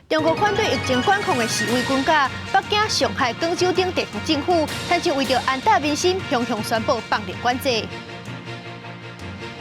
中国反对疫情管控的示威军甲北京、上海、广州等地方政府，趁就为着安大民心，雄雄宣布放零管制。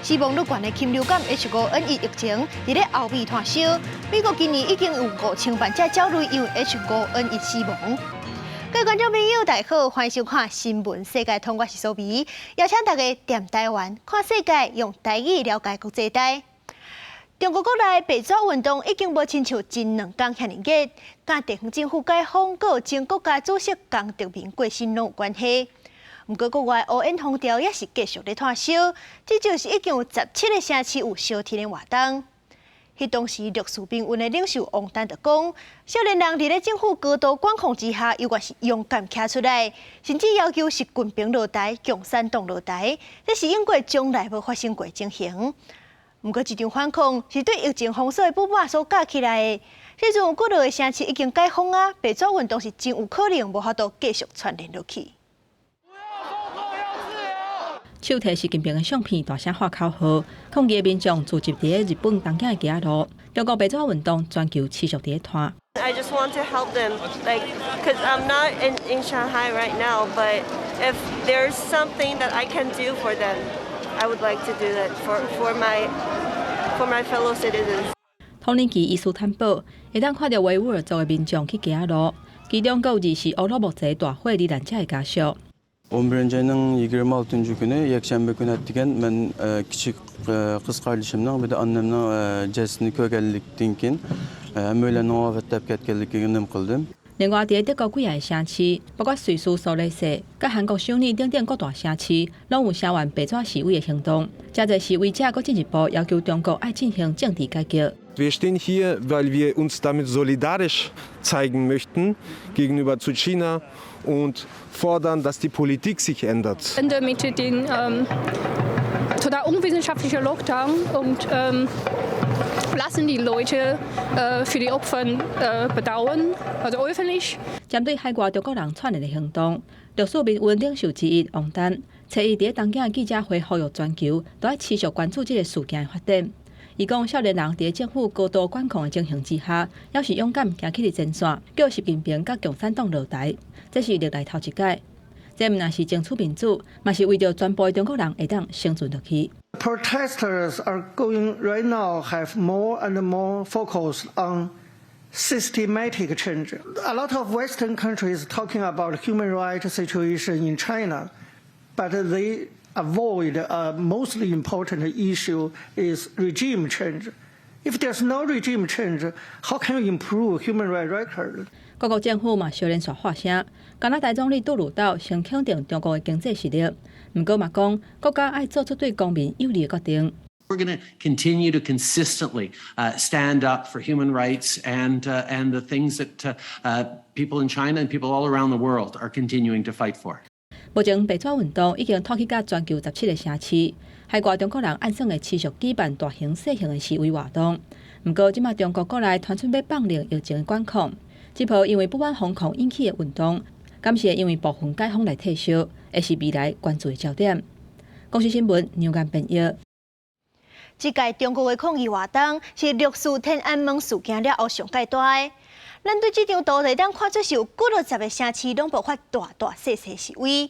死亡率高的禽流感 H5N1 疫情伫咧欧美摊烧，美国今年已经有5000万只鸟类因为 H5N1 死亡。各位观众朋友，大家好，欢迎收看《新闻世界通》，我是苏眉，邀请大家踮台湾看世界，用台语了解国际台。中国国内白纸运动已经无亲像前2天遐尼热，甲地方政府解封，佮前国家主席江泽民过身拢有关系。不过国外乌烟风潮也是继续咧炭烧，这就是已经有17个城市有烧天的活动。迄当时绿树兵运的领袖王丹就讲，少年人伫咧政府高度管控之下，犹原是勇敢站出来，甚至要求是军兵落台、共产党落台，这是英国从来无发生过情形。不过，这场反抗是对疫情封锁的不满所架起来的。这阵有几落个城市已经解封啊，白纸运动是真有可能无法度继续传染落去。手提习近平的相片，大声喊口号，抗议的民众聚集伫日本东京的街路。中国白纸运动全球持续伫摊。I just want to help them, like, cause I'm not in Shanghai right now, but if there's something that I can do for them, I would like to do that for my fellow citizens. 土耳其伊斯坦堡会当看到维吾尔族的民众去街路，其中有2是乌鲁木齐大火罹难者的家属。 11 ayının 26. günü Yekşembe günü ettigen men küçük kız kardeşimden bir de annemden cesini kögellikten kin hem öyle novat tepki etkilikini kıldım. 另外，伫德国几个城市，包括瑞士苏黎世、甲韩国首尔等各大城市，拢有声援白纸示威的行动。真侪示威者佫进一步要求中国爱进行政治改革。 Wir stehen hier, weil wir uns damit solidarisch zeigen möchten gegenüber zu China und fordern, dass die Politik sich ändert. Mit den total unwissenschaftlichen Lockdown und lassen die Leute für die Opfer bedauern, also öffentlich. 针对海外中国人串联的行动，绿树民运领袖之一王丹，初一伫东京的记者会呼吁全球都要持续关注这个事件的发展。 伊讲，少年人伫政府高度管控的情形之下，要是勇敢行起伫前线，叫习近平甲共产党落台，这是历来头一届。这毋但是争取民主，嘛是为着全部的中国人会当生存落去。Protesters are going right now have more and more focus on systematic change. A lot of Western countries talking about human rights situation in China, but they avoid a mostly important issue is regime change. If there's no regime change, how can you improve human rights record? 各国政府嘛小连续发声，加拿大总理杜鲁道先肯定中国的经济实力，不过嘛讲国家爱做出对公民有利的决定。 We're going to continue to consistently stand up for human rights and the things that people in China and people all around the world are continuing to fight for. 目前白纸运动已经拓起到全球17个城市，海外中国人按算会持续举办大型、小型的示威活动。不过，即马中国国内传出要放零疫情的管控，这波因为不满封控引起的运动，敢是会因为部分解封来退烧，会是未来关注的焦点。公司新闻牛眼编译。这届中国的抗议活动是绿树天安门事件了后上界大的。咱对这张图会当看出是有几落10个城市拢爆发大细示威。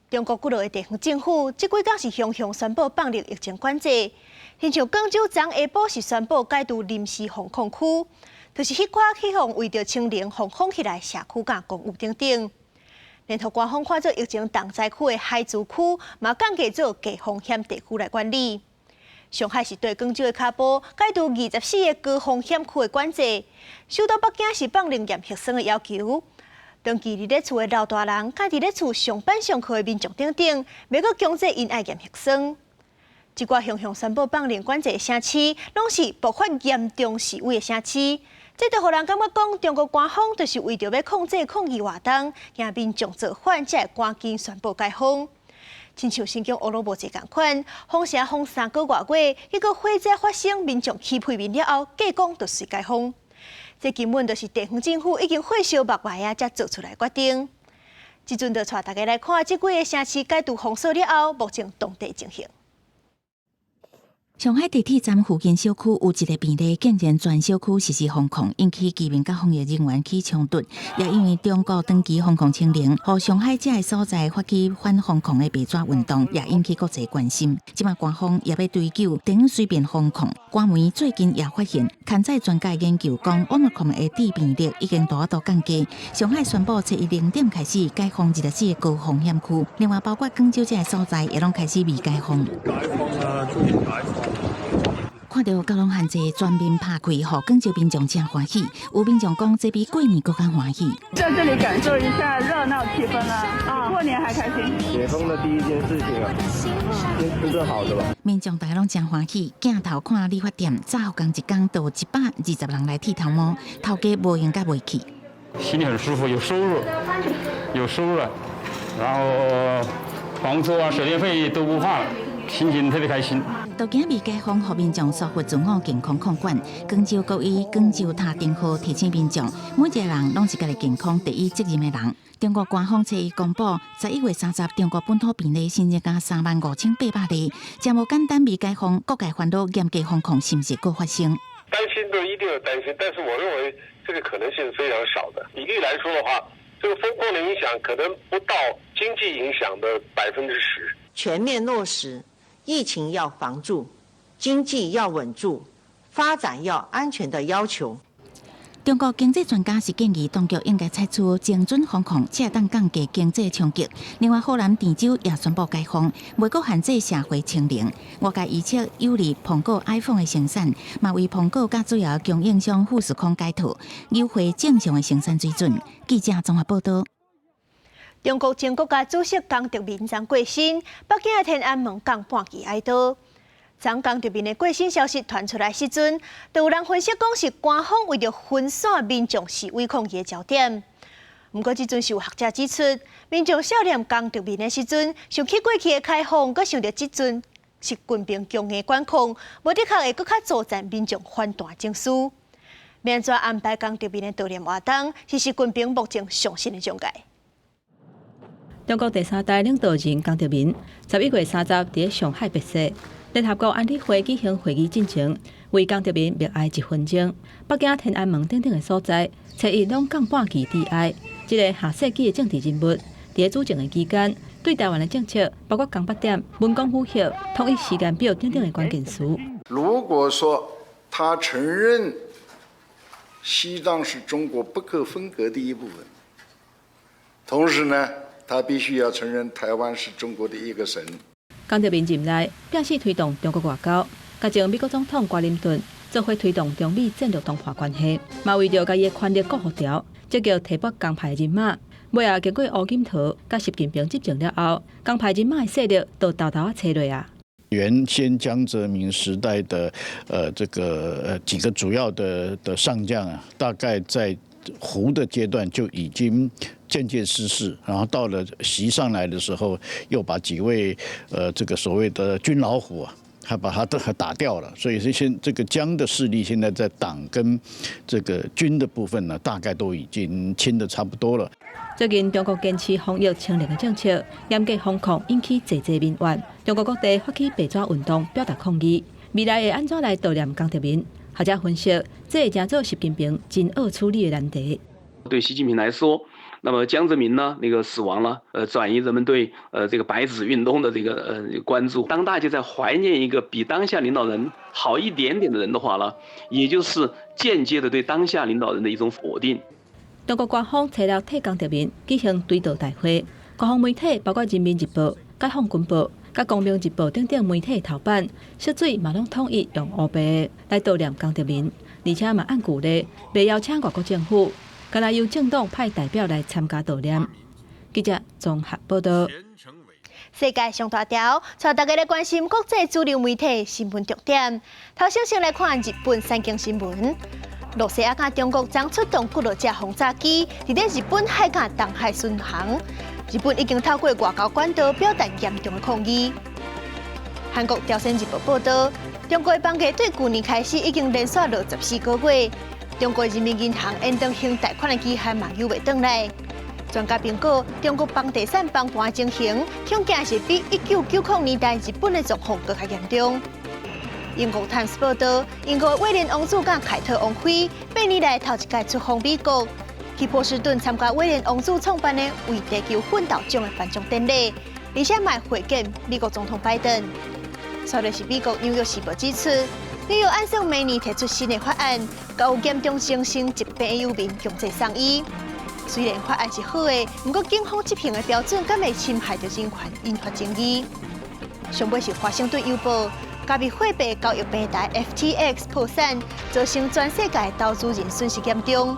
中国几落个地方政府，即几天是雄雄宣布放零疫情管制，亲像广州昨下晡是宣布解除临时防控区，就是迄款起防为着清零防控起来社区甲公寓等等。联合官方看做疫情重灾区的海珠区，嘛降低做低风险地区来管理。上海是对广州的脚步解除24个高风险区的管制，首都北京是放零验核酸的要求。 长期伫咧厝的老大人，甲伫咧厝上班上课的民众等等，要阁强制因爱验核酸。一寡雄雄宣布放零管制的城市，拢是爆发严重示威的城市。这就互人感觉讲，中国官方就是为着要控制抗议活动，惊民众造反，才会赶紧宣布解封。亲像新疆乌鲁木齐共款，封城封3个多月，结果火灾发生，民众起批评了后，假讲就随解封。 这根本就是地方政府已经火烧目怀啊，才做出来决定。即阵就带大家来看这几个城市解除封锁了后，目前当地情形。上海地铁站附近小区有一个便利，竟然全小区实施封控，引起居民甲防疫人员起冲突。也因为中国长期封控清零，和上海这个所在发起反封控的白纸运动，也引起国际关心。即马官方也要追究等随便封控。官媒最近也发现，刊载专家研究讲 Omicron 的致病率已经大大降低。上海宣布从0点开始解封24个高风险区，另外包括广州这个所在也拢开始未解封。看到交通限制全面拍开，让广州民众真欢喜。有民众讲，这比过年更加欢喜。在这里感受一下热闹气氛啊！过年还开心。解封的第一件事情啊，先吃顿好的吧。民众大家拢真欢喜，镜头看理发店，早工一天都120人来剃头毛，头家无闲甲袂去。心里很舒服，有收入了，然后房租啊、水电费都不怕了，心情特别开心。都今未解封，让民众疏忽自我健康控管。广州国以广州塔灯号提醒民众，每一个人拢是家己健康第一责任的人。中国官方初一公布，11月30中国本土病例新增加35800例，这么简单未解封，各界烦恼严格封控是不是够发生？担心都一定有担心，但是我认为这个可能性是非常少的。比例来说的话，这个封控的影响可能不到经济影响的10%。全面落实。疫情要防住，经济要稳住，发展要安全的要求。中国经济专家是建议当局应该采取精准防控，才当降低经济冲击。另外，河南郑州也宣布解封，未搁限制社会清零。外界预测有利苹果 iPhone 的生产，嘛为苹果甲主要供应商富士康解套，优化正常的生产水准。记者综合报道。中国前国家主席江泽民昨过身，北京的天安门降半旗哀悼。当江泽民的过身消息传出来时阵，就有人分析讲是官方为了分散民众示威抗议的焦点。不过，这阵是有学者指出，民众悼念江泽民的时阵，想起过去的开放，佮想到这阵是军兵强硬管控，无的确会佮较助长民众反弹情绪。要安怎安排江泽民的悼念活动，是军兵目前上新的障碍。中国第3代领导人江泽民11月30日在上海病逝。联合国安理会举行会议进程，为江泽民默哀1分钟。北京天安门等等的所在，初一拢降半旗致哀。这个下世纪的政治人物，在主政的期间，对台湾的政策，包括港北店、文攻武吓、统一时间表等等的关键词。如果说他承认西藏是中国不可分割的一部分，同时呢，他必须要承认台湾是中国的一个省。江泽民任内，表示推动中国外交，加上美国总统华盛顿做伙推动中美战略同化关系，嘛为着家己的权力固护条，积极提拔江派人马。尾啊，经过胡锦涛甲习近平执政了后，江派人马的势力都豆豆啊切落啊。原先江泽民时代的几个主要的上将啊，大概在胡的阶段就已经渐渐失势，然后到了习上来的时候，又把几位所谓的军老虎啊，还把他打掉了，所以这个江的势力现在在党跟这个军的部分呢，大概都已经清得差不多了。最近中国坚持防疫清零的政策，严格防控引起济民怨，中国各地发起白纸运动表达抗议。未来会安怎来悼念江泽民？学者分析，这会成做习近平真恶处理的难题。对习近平来说，那么江泽民呢死亡了，转移人们对这个白纸运动的这个关注。当大家在怀念一个比当下领导人好一点点的人的话呢，也就是间接的对当下领导人的一种否定。中国官方除了替江泽民举行追悼大会，各方媒体包括《人民日报》、《解放军报》、甲《光明日报》等等媒体头版，色水嘛拢统一用黑白来悼念江泽民，而且嘛按旧例，未邀请外国政府，干来由政党派代表来参加悼念。记者综合报道。世界上大条，带大家来关心国际主流媒体新闻重点。头先来看日本三经新闻。罗西亚甲中国将出动几多架轰炸机，伫日本海甲东海巡航。日本已经透过外交管道表达严重的抗议。韩国朝鲜日报报道，中国的房价对去年开始已经连续落14个月。中国人民银行延长还贷款的期限嘛又未转来。专家评估，中国房地产崩盘情形，恐惊是比1990年代日本的状况更加严重。英国《Times》报道，英国威廉王子甲凯特王妃8年来头一届出访美国，去波士顿参加威廉王子创办的为地球奋斗奖的颁奖典礼，而且还会见美国总统拜登。sau的是美国《纽约时报》指出，纽约按照明年提出新的法案，甲有严重精神疾病的游民强制送医。虽然法案是好的，不过警方执行的标准敢会侵害到人权，引发争议。上尾是华盛顿邮报。加密货币交易平台 FTX 破产，造成全世界投资人损失严重。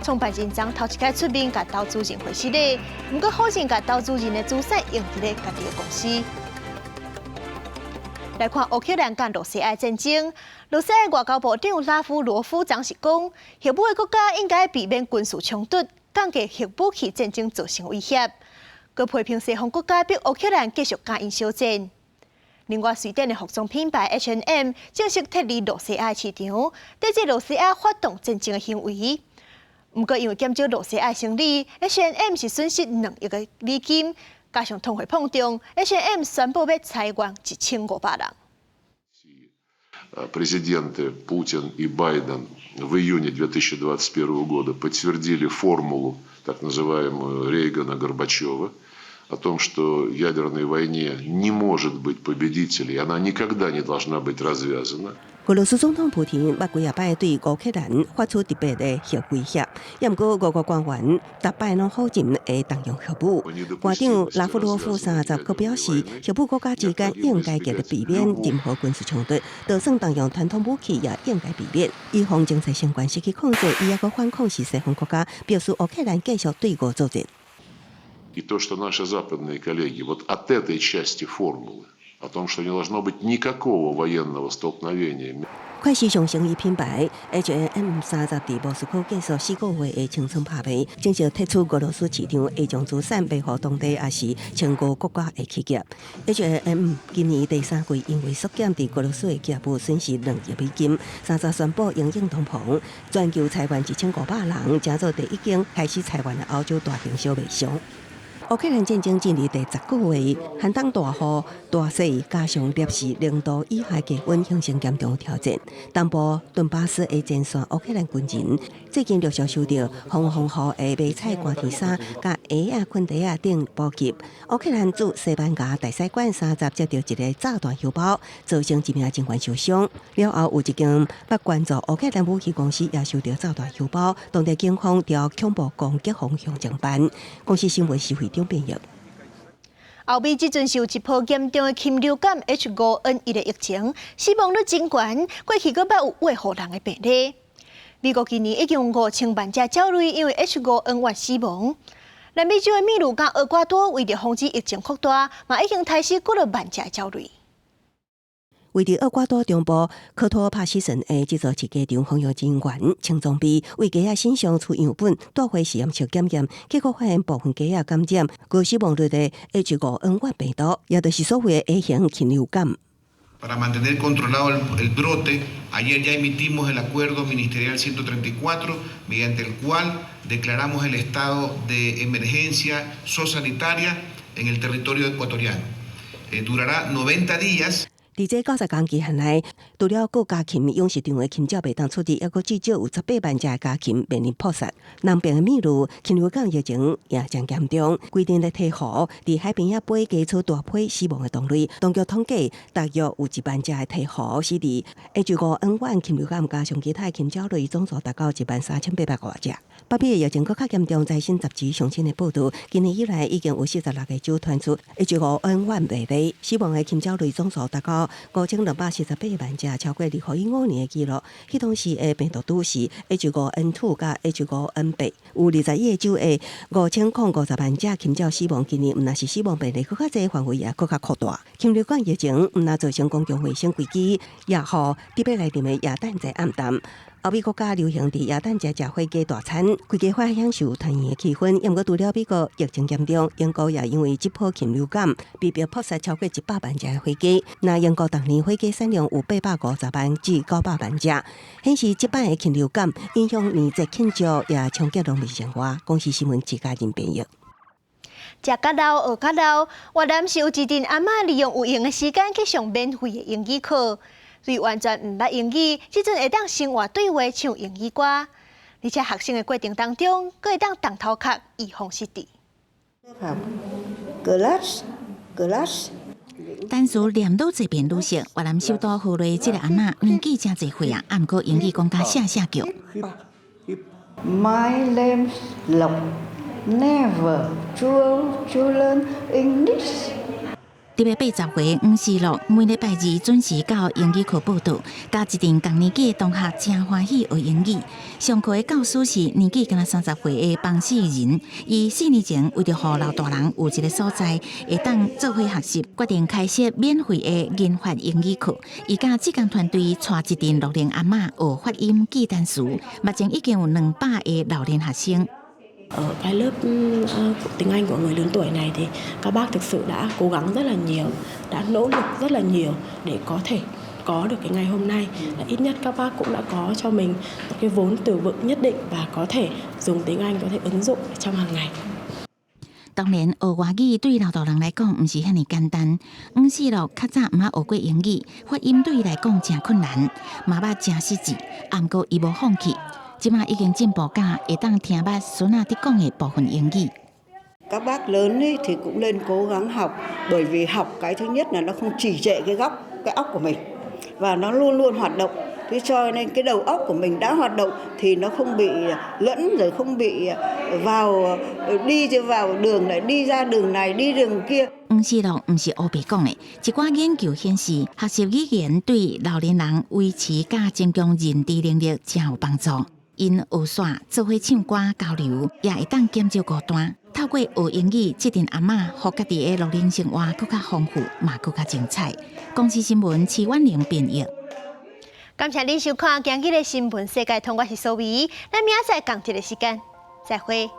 创办人昨头一届出面，甲投资人回息礼，不过否认甲投资人的资产用伫咧家己的公司。来看乌克兰甲罗西亚战争，罗西亚外交部长拉夫罗夫昨是讲，核武的国家应该避免军事冲突，降低核武器战争造成威胁。佮批评西方国家逼乌克兰继续加因小战。另外，瑞典的服装品牌 H&M 正式脱离罗西亚市场，对这罗西亚发动战争的行为。不过，因为减少罗西亚生理 ，H&M 是损失2亿的美金，加上通货膨胀 ，H&M 宣布要裁员1500人。Президенты Путин и Байден в июне 2021 года подтвердили формулу, так называемую Рейгана-Горбачева, о том, что в ядерной войне не может быть победителей, она никогда не должна быть развязана. 俄罗斯总统普京捌几摆对乌克兰发出特别的核威胁，也毋过俄国官员逐摆拢否认会动用核武。外长拉夫罗夫30日表示，核武国家之间应该极力避免任何军事冲突，就算动用传统武器也应该避免。以防经济相关失去控制，伊也阁反抗是西方国家，表示乌克兰继续对俄作战。И то, что наши западные коллеги вот от этой части формулы, о том, что не должно быть никакого военного столкновения. 快时尚成衣品牌 H&M 30日莫斯科结束4个月的清仓拍卖，正式退出俄罗斯市场，会将资产卖予当地也是全国国家的企业。H&M 今年第3季因为缩减伫俄罗斯的业务损失2亿美金，30宣布营运通膨，全球裁员1500人，加做第一间开始裁员的欧洲大型小卖商。乌克兰战争进入第10个月，寒冬大雨、大雪加上摄氏0度以下低温，形成严重挑战。东部顿巴斯的前线乌克兰军人最近陆续收到防雨的迷彩寒天衫、甲鞋啊、裙底啊等补给。乌克兰驻西班牙大使馆30日接到一个炸弹邮包，造成1名军官受伤。了后有一间捌关注乌克兰武器公司也收到炸弹邮包，当地警方调恐怖攻击方向侦办。公司新闻是会变异。欧美即阵受一波严重的禽流感 H5N1 的疫情，死亡率真悬，过去阁捌有8户人的病例。美国今年已经有5000万只鸟类因为 H5N1 死亡。南美洲的秘鲁甲厄瓜多为着防止疫情扩大，嘛已经开始过了万只鸟类。为伫厄瓜多中部科托帕西省的制作一家场防疫人员穿装备，为鸡仔身上出样本带回实验室检验，结果发现部分鸡仔感染高死亡率的 H5N1 病毒，也就是所谓的 A 型禽流感。Para mantener controlado el brote, ayer ya emitimos el acuerdo ministerial 134, mediante el cual declaramos el estado de emergencia zoosanitaria en el territorio ecuatoriano. Durará 90 días. 伫这90天期限内，除了各家禽养殖场的禽鸟袂当出入，还阁至少有18万只的家禽面临扑杀。南边的秘鲁禽流感疫情也真严重，规定咧提河伫海边仔飞加出大批死亡的动物。当局统计，大约有1万只的提河死伫 H5N1 禽流感加上其他禽鸟类，总数达到13800多只。北美的疫情阁较严重，在新杂志上新的报道，今年以来已经有46个州传出 H5N1 病例，死亡的禽鸟类总数达到5248万只，超过2015年的纪录。迄当时的病毒株是 H5N2 加 H5N8，有21个州的5050万只禽鸟死亡。今年毋但是死亡病例更较侪，范围也更较扩大。禽流感疫情毋但造成公共卫生危机，也互伫北内面的亚蛋节暗淡。欧美国家流行伫耶诞节食火鸡大餐，规家伙享受团圆的气氛。也毋过除了美国疫情严重，英国也因为这波禽流感，被迫扑杀超过100万只的火鸡。那英国当年火鸡产量有850万至900万只，显示这摆的禽流感影响年节庆祝，也冲击农民生活。公司新闻自家人编译。食甲老学甲老，越南是有一阵阿嬷利用有闲的时间去上免费的英语课。对完全唔捌英语，即阵会当生活对话唱英语歌，而且学生的过程当中，佫会当动头壳移风失地。单词念到这边愈熟，越南首都河内这个阿嬷年纪真侪岁啊，啊，毋过英语讲甲下叫。My name's Lộc. Never to learn English. 特别80岁黄世乐每礼拜二准时到英语课报道，甲一群同年纪的同学真欢喜学英语。上课的教师是年纪敢若30岁的方世仁，伊4年前为着互老大人有一个所在会当做伙学习，决定开设免费的研发英语课。伊甲志工团队带一群老龄阿嬷学发音、记单词，目前已經有200個老年學生。Ở cái lớp tiếng Anh của người lớn tuổi này thì các bác thực sự đã cố gắng rất là nhiều, đã nỗ lực rất là nhiều để có thể có được cái ngày hôm nay. Ít nhất các bác cũng đã có cho mình một cái vốn từ vựng nhất định và có thể dùng tiếng Anh có thể ứng dụng trong hàng ngày. 當然，學華語對老大人來講唔是遐尼簡單。黃世樂較早毋捌學過英語，發音對伊來講真困難，嘛捌真識字，啊毋過伊無放棄。即馬已經進步到會當聽捌孫仔伫講的部分英語。Các bác lớn ấy thì cũng nên cố gắng học, bởi vì học cái thứ nhất là nó không trì trệ cái óc của mình và nó luôn luôn hoạt động. Thế cho nên cái đầu óc của mình đã hoạt động thì nó không bị lẫn, rồi không bị đi vào đường này, đi ra đường này, đi đường kia. 黃世樂毋是烏白講的，一寡研究顯示，學習語言對老年人維持甲增強認知能力真有幫助。因學耍做伙唱歌交流，也會當減少孤單。透過學英語，這陣阿嬷互家己的老年生活更加豐富，嘛更加精彩。公視新聞徐婉玲編譯。感謝您收看今日的新聞世界通，我是蘇眉，咱明仔載同一個時間再會。